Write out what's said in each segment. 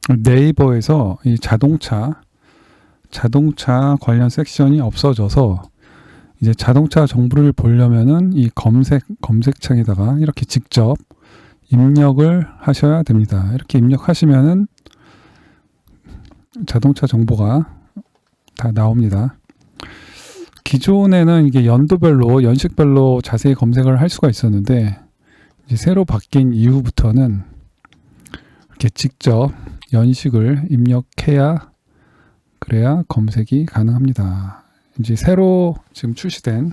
네이버에서 이 자동차 관련 섹션이 없어져서 이제 자동차 정보를 보려면은 이 검색창에다가 이렇게 직접 입력을 하셔야 됩니다. 이렇게 입력하시면은 자동차 정보가 다 나옵니다. 기존에는 이게 연도별로, 연식별로 자세히 검색을 할 수가 있었는데, 이제 새로 바뀐 이후부터는 이렇게 직접 연식을 입력해야, 그래야 검색이 가능합니다. 이제 새로 지금 출시된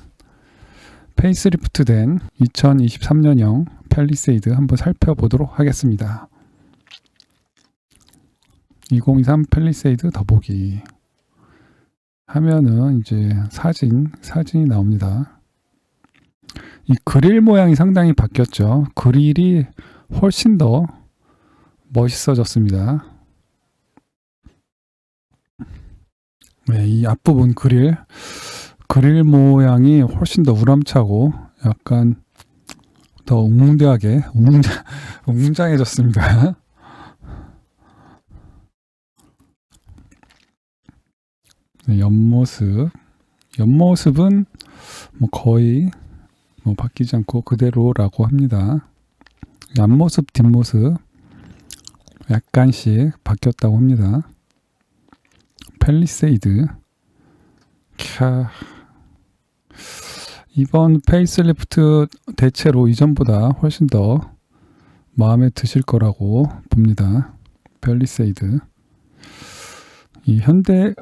페이스리프트 된 2023년형 팰리세이드 한번 살펴보도록 하겠습니다. 2023 팰리세이드 더보기 하면은 이제 사진이 나옵니다. 이 그릴 모양이 상당히 바뀌었죠. 그릴이 훨씬 더 멋있어졌습니다. 네, 이 앞부분 그릴 모양이 훨씬 더 우람차고 약간 더 웅장하게 웅장해졌습니다. 네, 옆모습은 뭐 거의 뭐 바뀌지 않고 그대로라고 합니다. 앞모습, 뒷모습 약간씩 바뀌었다고 합니다. 팰리세이드. 이번 페이스리프트 대체로 이전보다 훨씬 더 마음에 드실 거라고 봅니다. 팰리세이드. 이 현대에서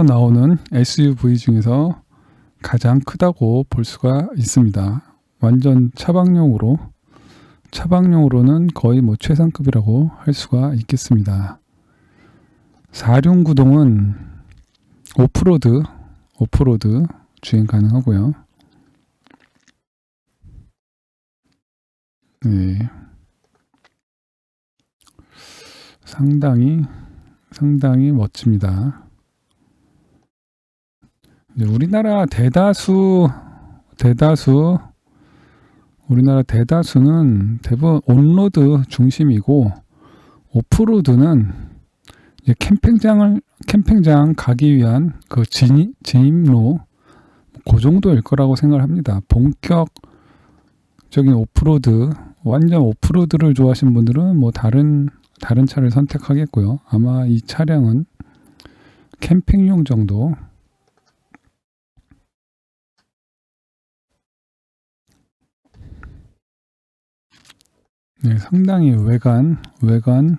나오는 SUV 중에서 가장 크다고 볼 수가 있습니다. 완전 차박용으로는 거의 뭐 최상급이라고 할 수가 있겠습니다. 4륜구동은 오프로드 주행 가능하고요. 네. 상당히 멋집니다. 우리나라 대다수는 대부분 온로드 중심이고, 오프로드는 이제 캠핑장 가기 위한 그 진입로, 그 정도일 거라고 생각을 합니다. 본격적인 오프로드, 완전 오프로드를 좋아하시는 분들은 뭐 다른 차를 선택하겠고요. 아마 이 차량은 캠핑용 정도. 네, 상당히 외관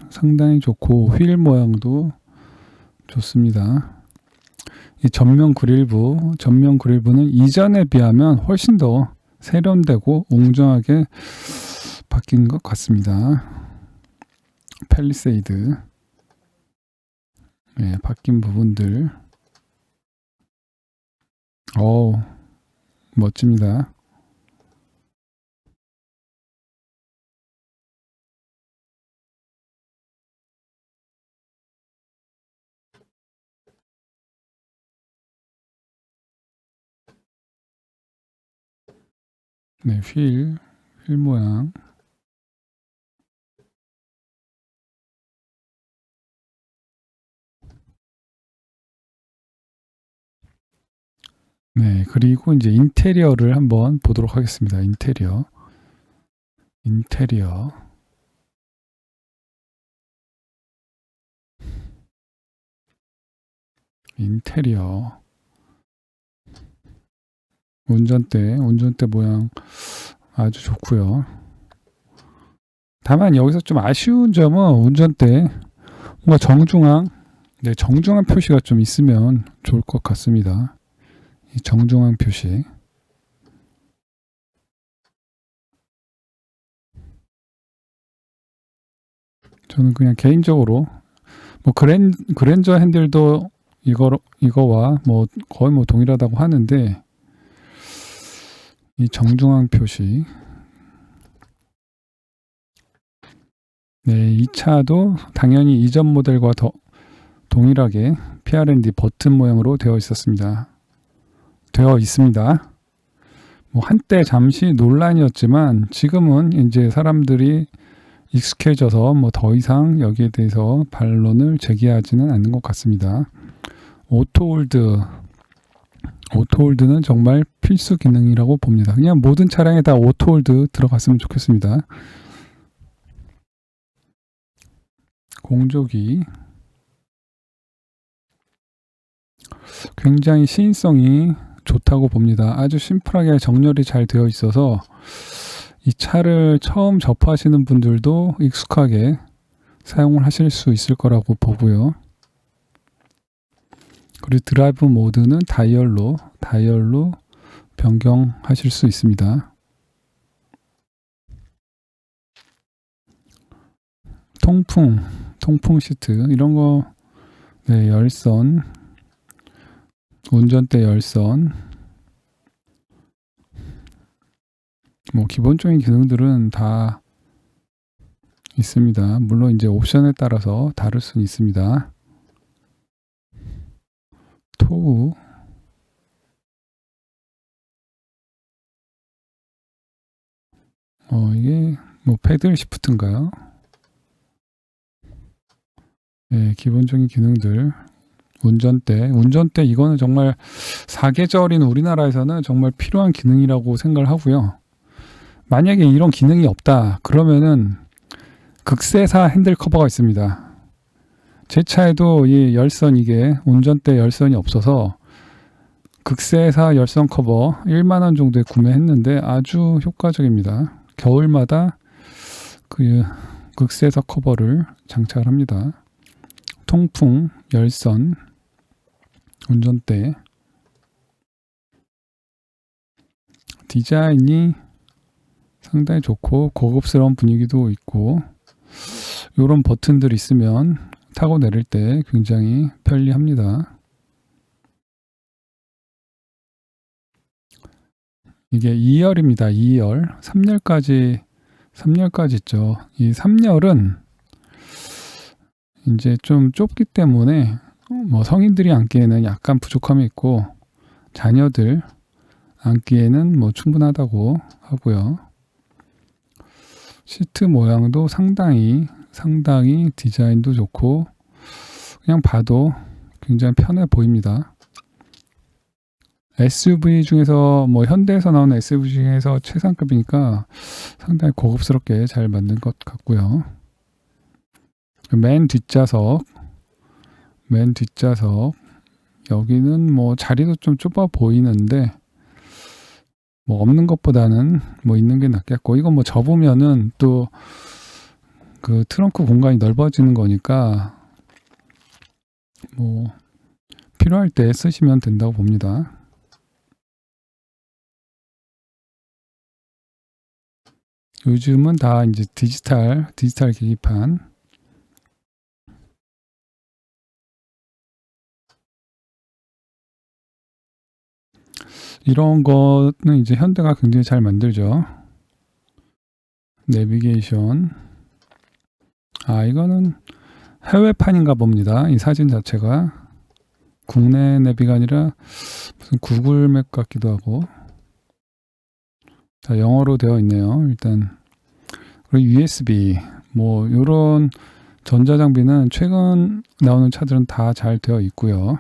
상당히 좋고, 휠 모양도 좋습니다. 이 전면 그릴부는 이전에 비하면 훨씬 더 세련되고 웅장하게 바뀐 것 같습니다. 팰리세이드. 네, 바뀐 부분들. 멋집니다. 네, 휠 모양. 네, 그리고 이제 인테리어를 한번 보도록 하겠습니다. 인테리어. 운전대 모양 아주 좋고요. 다만 여기서 좀 아쉬운 점은 운전대 뭔가 정중앙 표시가 좀 있으면 좋을 것 같습니다. 이 정중앙 표시. 저는 그냥 개인적으로 뭐 그랜저 핸들도 이거와 뭐 거의 뭐 동일하다고 하는데, 이 정중앙 표시. 네, 이 차도 당연히 이전 모델과 동일하게 PRND 버튼 모양으로 되어 있습니다. 뭐 한때 잠시 논란이었지만 지금은 이제 사람들이 익숙해져서 뭐 더 이상 여기에 대해서 반론을 제기하지는 않는 것 같습니다. 오토홀드는 정말 필수 기능이라고 봅니다. 그냥 모든 차량에 다 오토홀드 들어갔으면 좋겠습니다. 공조기 굉장히 시인성이 좋다고 봅니다. 아주 심플하게 정렬이 잘 되어 있어서 이 차를 처음 접하시는 분들도 익숙하게 사용을 하실 수 있을 거라고 보고요. 그리고 드라이브 모드는 다이얼로 변경하실 수 있습니다. 통풍 시트 이런 거, 네, 열선, 운전대 열선, 뭐 기본적인 기능들은 다 있습니다. 물론 이제 옵션에 따라서 다를 수는 있습니다. 토우, 이게 뭐 패들 시프트인가요? 네, 기본적인 기능들. 운전대 이거는 정말 사계절인 우리나라에서는 정말 필요한 기능이라고 생각을 하고요. 만약에 이런 기능이 없다 그러면은 극세사 핸들 커버가 있습니다. 제 차에도 이 열선, 이게 운전대 열선이 없어서 극세사 열선 커버 1만원 정도에 구매했는데 아주 효과적입니다. 겨울마다 그 극세사 커버를 장착합니다. 통풍, 열선, 운전대. 디자인이 상당히 좋고 고급스러운 분위기도 있고, 이런 버튼들 있으면 타고 내릴 때 굉장히 편리합니다. 이게 2열입니다. 2열. 3열까지 있죠. 이 3열은 이제 좀 좁기 때문에 뭐 성인들이 앉기에는 약간 부족함이 있고 자녀들 앉기에는 뭐 충분하다고 하고요. 시트 모양도 상당히 디자인도 좋고 그냥 봐도 굉장히 편해 보입니다. SUV 중에서 뭐 현대에서 나오는 SUV 중에서 최상급이니까 상당히 고급스럽게 잘 만든 것 같고요. 맨 뒷좌석 여기는 뭐 자리도 좀 좁아 보이는데 뭐 없는 것보다는 뭐 있는 게 낫겠고, 이건 뭐 접으면은 또 그 트렁크 공간이 넓어지는 거니까 뭐 필요할 때 쓰시면 된다고 봅니다. 요즘은 다 이제 디지털 계기판. 이런 거는 이제 현대가 굉장히 잘 만들죠. 내비게이션. 이거는 해외판인가 봅니다. 이 사진 자체가 국내 내비가 아니라 무슨 구글 맵 같기도 하고. 다 영어로 되어 있네요. 일단. 그리고 USB, 뭐 요런 전자장비는 최근 나오는 차들은 다 잘 되어 있고요.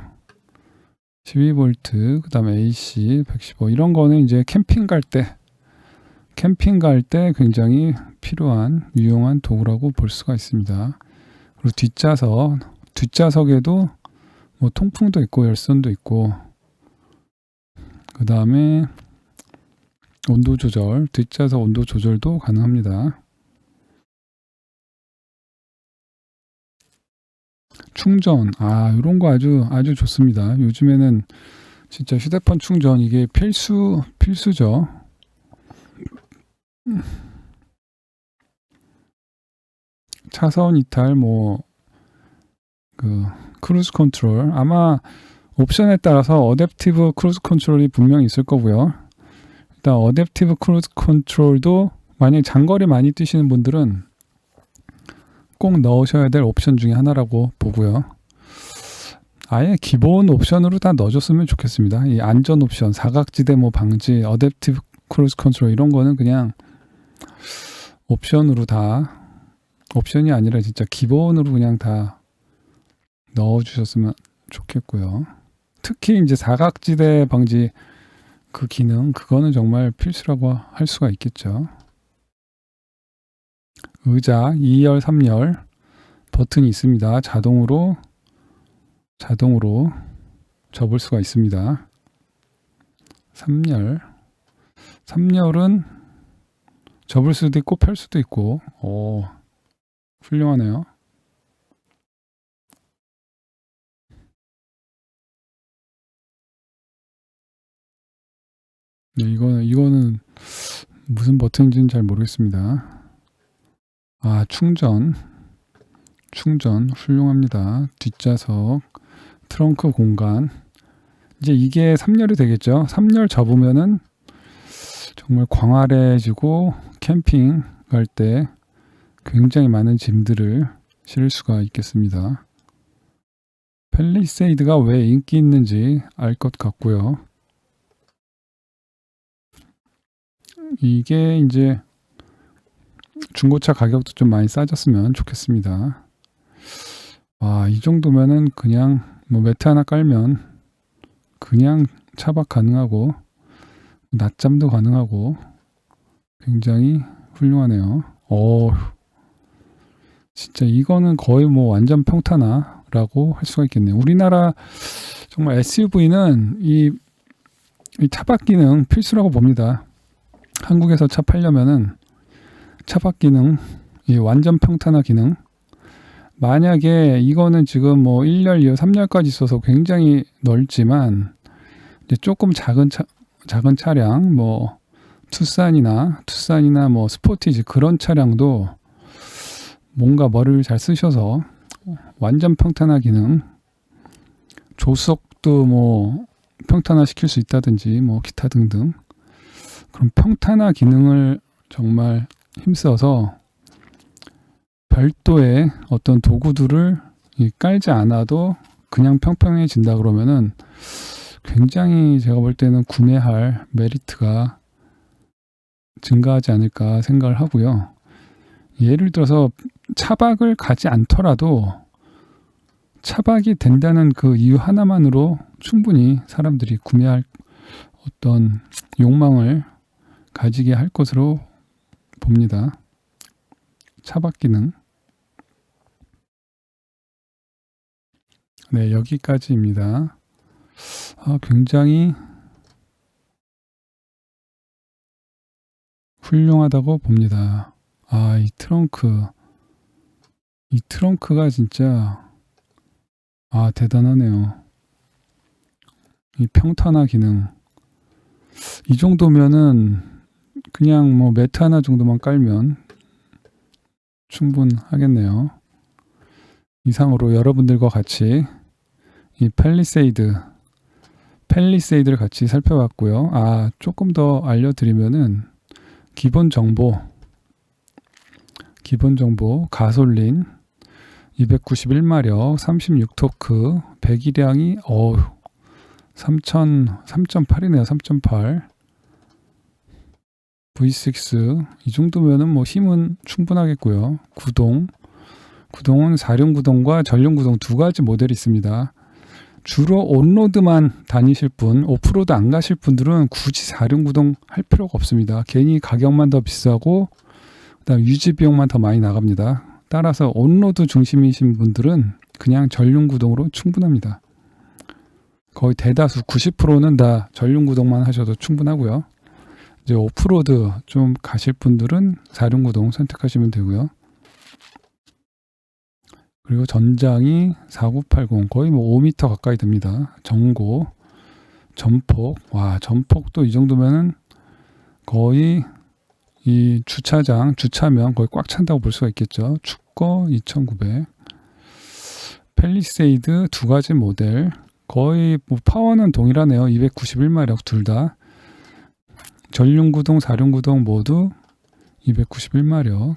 12V, 그 다음에 AC 115, 이런 거는 이제 캠핑 갈 때 굉장히 필요한 유용한 도구라고 볼 수가 있습니다. 그리고 뒷좌석에도 뭐 통풍도 있고 열선도 있고, 그 다음에 온도 조절, 뒷좌석 온도 조절도 가능합니다. 충전, 이런 거 아주 좋습니다. 요즘에는 진짜 휴대폰 충전 이게 필수죠. 차선 이탈, 뭐 그 크루즈 컨트롤, 아마 옵션에 따라서 어댑티브 크루즈 컨트롤이 분명히 있을 거고요. 일단 어댑티브 크루즈 컨트롤도 만약에 장거리 많이 뛰시는 분들은 꼭 넣으셔야 될 옵션 중에 하나라고 보고요. 아예 기본 옵션으로 다 넣어줬으면 좋겠습니다. 이 안전 옵션, 사각지대 뭐 방지, 어댑티브 크루즈 컨트롤 이런 거는 그냥 옵션으로 다 옵션이 아니라 진짜 기본으로 그냥 다 넣어주셨으면 좋겠고요. 특히 이제 사각지대 방지 그 기능, 그거는 정말 필수라고 할 수가 있겠죠. 의자 2열, 3열 버튼이 있습니다. 자동으로 접을 수가 있습니다. 3열은 접을 수도 있고 펼 수도 있고, 오, 훌륭하네요. 네, 이거는 무슨 버튼인지는 잘 모르겠습니다. 아, 충전 훌륭합니다. 뒷좌석, 트렁크 공간. 이제 이게 3열이 되겠죠. 3열 접으면은 정말 광활해지고 캠핑 갈 때 굉장히 많은 짐들을 실을 수가 있겠습니다. 팰리세이드가 왜 인기 있는지 알 것 같고요. 이게 이제 중고차 가격도 좀 많이 싸졌으면 좋겠습니다. 와, 이 정도면은 그냥 뭐 매트 하나 깔면 그냥 차박 가능하고 낮잠도 가능하고 굉장히 훌륭하네요. 진짜 이거는 거의 뭐 완전 평탄화라고 할 수가 있겠네요. 우리나라 정말 SUV는 이 차박 기능 필수라고 봅니다. 한국에서 차 팔려면은 차박 기능, 이 완전 평탄화 기능. 만약에 이거는 지금 뭐 1열, 2열, 3열까지 있어서 굉장히 넓지만 이제 조금 작은 차량, 뭐 투싼이나 뭐 스포티지 그런 차량도 뭔가 머리를 잘 쓰셔서 완전 평탄화 기능, 조수석도 뭐 평탄화 시킬 수 있다든지 뭐 기타 등등 그런 평탄화 기능을 정말 힘써서 별도의 어떤 도구들을 깔지 않아도 그냥 평평해진다 그러면은 굉장히 제가 볼 때는 구매할 메리트가 증가하지 않을까 생각을 하고요. 예를 들어서 차박을 가지 않더라도 차박이 된다는 그 이유 하나만으로 충분히 사람들이 구매할 어떤 욕망을 가지게 할 것으로 봅니다. 차박 기능. 네, 여기까지입니다. 굉장히 훌륭하다고 봅니다. 이 트렁크가 진짜 대단하네요. 이 평탄화 기능. 이 정도면은 그냥 뭐 매트 하나 정도만 깔면 충분하겠네요. 이상으로 여러분들과 같이 이 팰리세이드를 같이 살펴봤고요. 조금 더 알려드리면은 기본 정보 가솔린 291마력 36토크 배기량이 3.8이네요. 3.8 V6 이 정도면은 뭐 힘은 충분하겠고요. 구동은 사륜구동과 전륜구동 두 가지 모델이 있습니다. 주로 온로드만 다니실 분, 오프로드 안 가실 분들은 굳이 사륜구동 할 필요가 없습니다. 괜히 가격만 더 비싸고 그다음 유지 비용만 더 많이 나갑니다. 따라서 온로드 중심이신 분들은 그냥 전륜구동으로 충분합니다. 거의 대다수 90%는 다 전륜구동만 하셔도 충분하고요. 이제 오프로드 좀 가실 분들은 사륜구동 선택하시면 되고요. 그리고 전장이 4980 거의 뭐 5m 가까이 됩니다. 전폭도 이 정도면은 거의 이 주차면 거의 꽉 찬다고 볼 수가 있겠죠. 축거 2900 팰리세이드 두 가지 모델 거의 뭐 파워는 동일하네요. 291마력 둘 다 전륜구동, 사륜구동 모두 291마력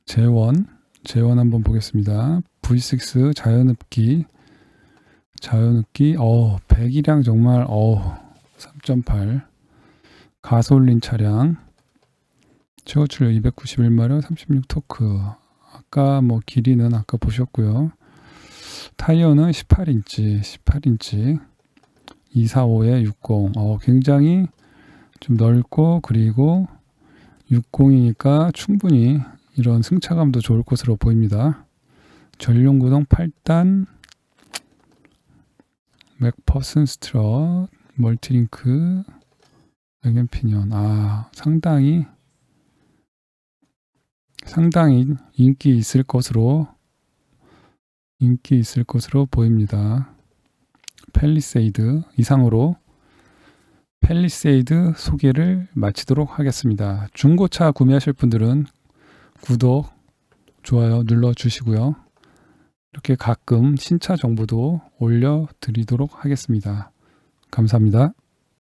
제원 한번 보겠습니다. V6 자연흡기 배기량 정말 3.8 가솔린 차량 최고 출력 291마력 36토크. 아까 뭐 길이는 아까 보셨고요. 타이어는 18인치 245에 60. 굉장히 좀 넓고, 그리고 60이니까 충분히 이런 승차감도 좋을 것으로 보입니다. 전용 구동 8단, 맥퍼슨 스트럿, 멀티링크, 맥앤피니언. 상당히 인기 있을 것으로 보입니다. 팰리세이드. 이상으로 팰리세이드 소개를 마치도록 하겠습니다. 중고차 구매하실 분들은 구독, 좋아요 눌러주시고요. 이렇게 가끔 신차 정보도 올려드리도록 하겠습니다. 감사합니다.